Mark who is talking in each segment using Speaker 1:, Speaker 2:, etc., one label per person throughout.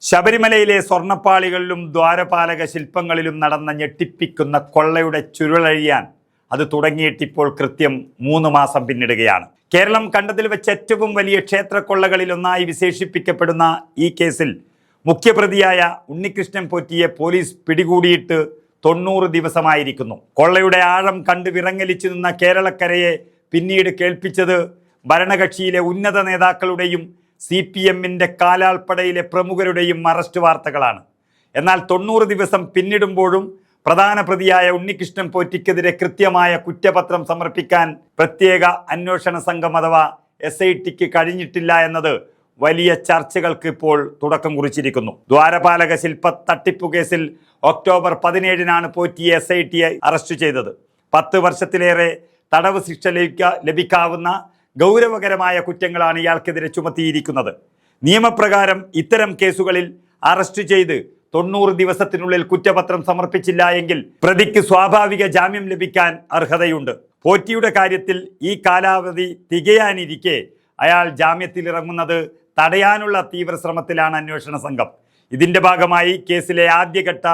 Speaker 1: ശബരിമലയിലെ സ്വർണ്ണപ്പാളികളിലും ദ്വാരപാലക ശില്പങ്ങളിലും നടന്ന ഞെട്ടിപ്പിക്കുന്ന കൊള്ളയുടെ ചുരുളഴിയാൻ അത് തുടങ്ങിയിട്ടിപ്പോൾ കൃത്യം 3 മാസം പിന്നിടുകയാണ്. കേരളം കണ്ടതിൽ വെച്ച് ഏറ്റവും വലിയ ക്ഷേത്രക്കൊള്ളകളിലൊന്നായി വിശേഷിപ്പിക്കപ്പെടുന്ന ഈ കേസിൽ മുഖ്യപ്രതിയായ ഉണ്ണികൃഷ്ണൻ പോറ്റിയെ പോലീസ് പിടികൂടിയിട്ട് 90 ദിവസമായിരിക്കുന്നു. കൊള്ളയുടെ ആഴം കണ്ട് വിറങ്ങലിച്ചു നിന്ന കേരളക്കരയെ പിന്നീട് കേൾപ്പിച്ചത് ഭരണകക്ഷിയിലെ ഉന്നത നേതാക്കളുടെയും CPM-ന്റെ കാലാൾപ്പടയിലെ പ്രമുഖരുടെയും അറസ്റ്റ് വാർത്തകളാണ്. എന്നാൽ 90 ദിവസം പിന്നിടുമ്പോഴും പ്രധാന പ്രതിയായ ഉണ്ണികൃഷ്ണൻ പോറ്റിക്കെതിരെ കൃത്യമായ കുറ്റപത്രം സമർപ്പിക്കാൻ പ്രത്യേക അന്വേഷണ സംഘം അഥവാ SITക്ക് കഴിഞ്ഞിട്ടില്ല എന്നത് വലിയ ചർച്ചകൾക്ക് ഇപ്പോൾ തുടക്കം കുറിച്ചിരിക്കുന്നു. ദ്വാരപാലക ശില്പ തട്ടിപ്പു കേസിൽ ഒക്ടോബർ 17-നാണ് പോറ്റിയെ SIT അറസ്റ്റ് ചെയ്തത്. 10 വർഷത്തിലേറെ തടവ് ശിക്ഷ ലഭിക്കാവുന്ന ഗൗരവകരമായ കുറ്റങ്ങളാണ് ഇയാൾക്കെതിരെ ചുമത്തിയിരിക്കുന്നത്. നിയമപ്രകാരം ഇത്തരം കേസുകളിൽ അറസ്റ്റ് ചെയ്ത് 90 ദിവസത്തിനുള്ളിൽ കുറ്റപത്രം സമർപ്പിച്ചില്ല എങ്കിൽ പ്രതിക്ക് സ്വാഭാവിക ജാമ്യം ലഭിക്കാൻ അർഹതയുണ്ട്. പോറ്റിയുടെ കാര്യത്തിൽ ഈ കാലാവധി തികയാനിരിക്കെ അയാൾ ജാമ്യത്തിലിറങ്ങുന്നത് തടയാനുള്ള തീവ്രശ്രമത്തിലാണ് അന്വേഷണ സംഘം. ഇതിന്റെ ഭാഗമായി കേസിലെ ആദ്യഘട്ട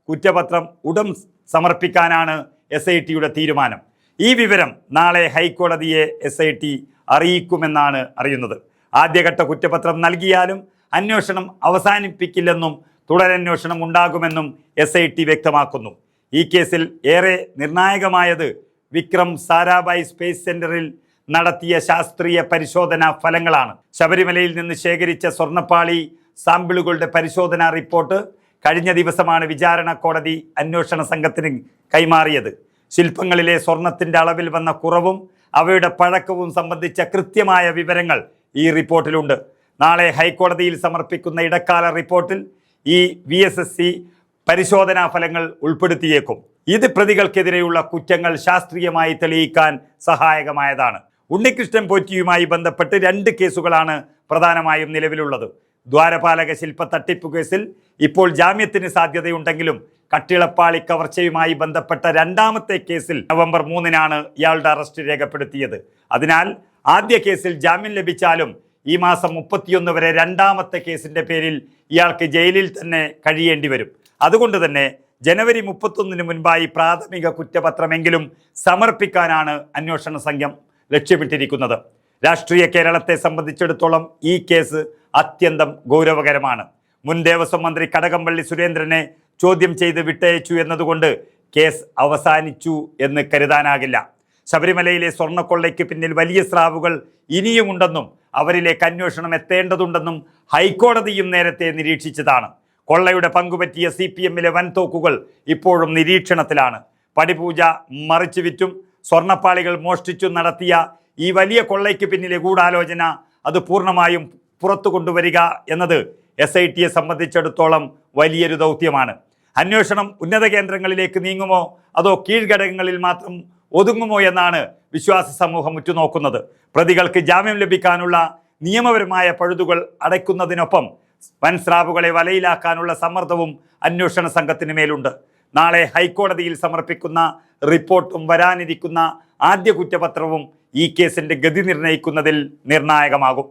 Speaker 1: കുറ്റപത്രം ഉടൻ സമർപ്പിക്കാനാണ് SITയുടെ തീരുമാനം. ഈ വിവരം നാളെ ഹൈക്കോടതിയെ SIT അറിയിക്കുമെന്നാണ് അറിയുന്നത്. ആദ്യഘട്ട കുറ്റപത്രം നൽകിയാലും അന്വേഷണം അവസാനിപ്പിക്കില്ലെന്നും തുടരന്വേഷണം ഉണ്ടാകുമെന്നും SIT വ്യക്തമാക്കുന്നു. ഈ കേസിൽ ഏറെ നിർണായകമായത് വിക്രം സാരാഭായ് സ്പേസ് സെന്ററിൽ നടത്തിയ ശാസ്ത്രീയ പരിശോധനാ ഫലങ്ങളാണ്. ശബരിമലയിൽ നിന്ന് ശേഖരിച്ച സ്വർണ്ണപ്പാളി സാമ്പിളുകളുടെ പരിശോധനാ റിപ്പോർട്ട് കഴിഞ്ഞ ദിവസമാണ് വിചാരണ കോടതി അന്വേഷണ സംഘത്തിന് കൈമാറിയത്. ശില്പങ്ങളിലെ സ്വർണത്തിന്റെ അളവിൽ വന്ന കുറവും അവയുടെ പഴക്കവും സംബന്ധിച്ച കൃത്യമായ വിവരങ്ങൾ ഈ റിപ്പോർട്ടിലുണ്ട്. നാളെ ഹൈക്കോടതിയിൽ സമർപ്പിക്കുന്ന ഇടക്കാല റിപ്പോർട്ടിൽ ഈ VSSC പരിശോധനാ ഫലങ്ങൾ ഉൾപ്പെടുത്തിയേക്കും. ഇത് പ്രതികൾക്കെതിരെയുള്ള കുറ്റങ്ങൾ ശാസ്ത്രീയമായി തെളിയിക്കാൻ സഹായകമായതാണ്. ഉണ്ണികൃഷ്ണൻ പോറ്റിയുമായി ബന്ധപ്പെട്ട് 2 കേസുകളാണ് പ്രധാനമായും നിലവിലുള്ളത്. ദ്വാരപാലക ശില്പ തട്ടിപ്പു കേസിൽ ഇപ്പോൾ ജാമ്യത്തിന് സാധ്യതയുണ്ടെങ്കിലും കട്ടിളപ്പാളി കവർച്ചയുമായി ബന്ധപ്പെട്ട 2ാമത്തെ കേസിൽ നവംബർ 3-നാണ് ഇയാളുടെ അറസ്റ്റ് രേഖപ്പെടുത്തിയത്. അതിനാൽ ആദ്യ കേസിൽ ജാമ്യം ലഭിച്ചാലും ഈ മാസം 31 വരെ 2ാമത്തെ കേസിന്റെ പേരിൽ ഇയാൾക്ക് ജയിലിൽ തന്നെ കഴിയേണ്ടി വരും. അതുകൊണ്ട് തന്നെ ജനുവരി 31-ന് മുൻപായി പ്രാഥമിക കുറ്റപത്രമെങ്കിലും സമർപ്പിക്കാനാണ് അന്വേഷണ സംഘം ലക്ഷ്യമിട്ടിരിക്കുന്നത്. രാഷ്ട്രീയ കേരളത്തെ സംബന്ധിച്ചിടത്തോളം ഈ കേസ് അത്യന്തം ഗൗരവകരമാണ്. മുൻ ദേവസ്വം മന്ത്രി കടകംപള്ളി സുരേന്ദ്രനെ ചോദ്യം ചെയ്ത് വിട്ടയച്ചു എന്നതുകൊണ്ട് കേസ് അവസാനിച്ചു എന്ന് കരുതാനാകില്ല. ശബരിമലയിലെ സ്വർണ്ണക്കൊള്ളയ്ക്ക് പിന്നിൽ വലിയ സ്രാവുകൾ ഇനിയുമുണ്ടെന്നും അവരിലേക്ക് അന്വേഷണം എത്തേണ്ടതുണ്ടെന്നും ഹൈക്കോടതിയും നേരത്തെ നിരീക്ഷിച്ചതാണ്. കൊള്ളയുടെ പങ്കുപറ്റിയ CPM-ലെ വൻതോക്കുകൾ ഇപ്പോഴും നിരീക്ഷണത്തിലാണ്. പടിപൂജ മറിച്ചു വിറ്റും സ്വർണ്ണപ്പാളികൾ മോഷ്ടിച്ചു നടത്തിയ ഈ വലിയ കൊള്ളയ്ക്ക് പിന്നിലെ ഗൂഢാലോചന അത് പൂർണ്ണമായും പുറത്തു കൊണ്ടുവരിക എന്നത് SITയെ സംബന്ധിച്ചിടത്തോളം വലിയൊരു ദൗത്യമാണ്. അന്വേഷണം ഉന്നത കേന്ദ്രങ്ങളിലേക്ക് നീങ്ങുമോ അതോ കീഴ്ഘടകങ്ങളിൽ മാത്രം ഒതുങ്ങുമോ എന്നാണ് വിശ്വാസ സമൂഹം ഉറ്റുനോക്കുന്നത്. പ്രതികൾക്ക് ജാമ്യം ലഭിക്കാനുള്ള നിയമപരമായ പഴുതുകൾ അടയ്ക്കുന്നതിനൊപ്പം വൻസ്രാവുകളെ വലയിലാക്കാനുള്ള സമ്മർദ്ദവും അന്വേഷണ സംഘത്തിന് മേലുണ്ട്. നാളെ ഹൈക്കോടതിയിൽ സമർപ്പിക്കുന്ന റിപ്പോർട്ടും വരാനിരിക്കുന്ന ആദ്യ കുറ്റപത്രവും ഈ കേസിന്റെ ഗതി നിർണ്ണയിക്കുന്നതിൽ നിർണായകമാകും.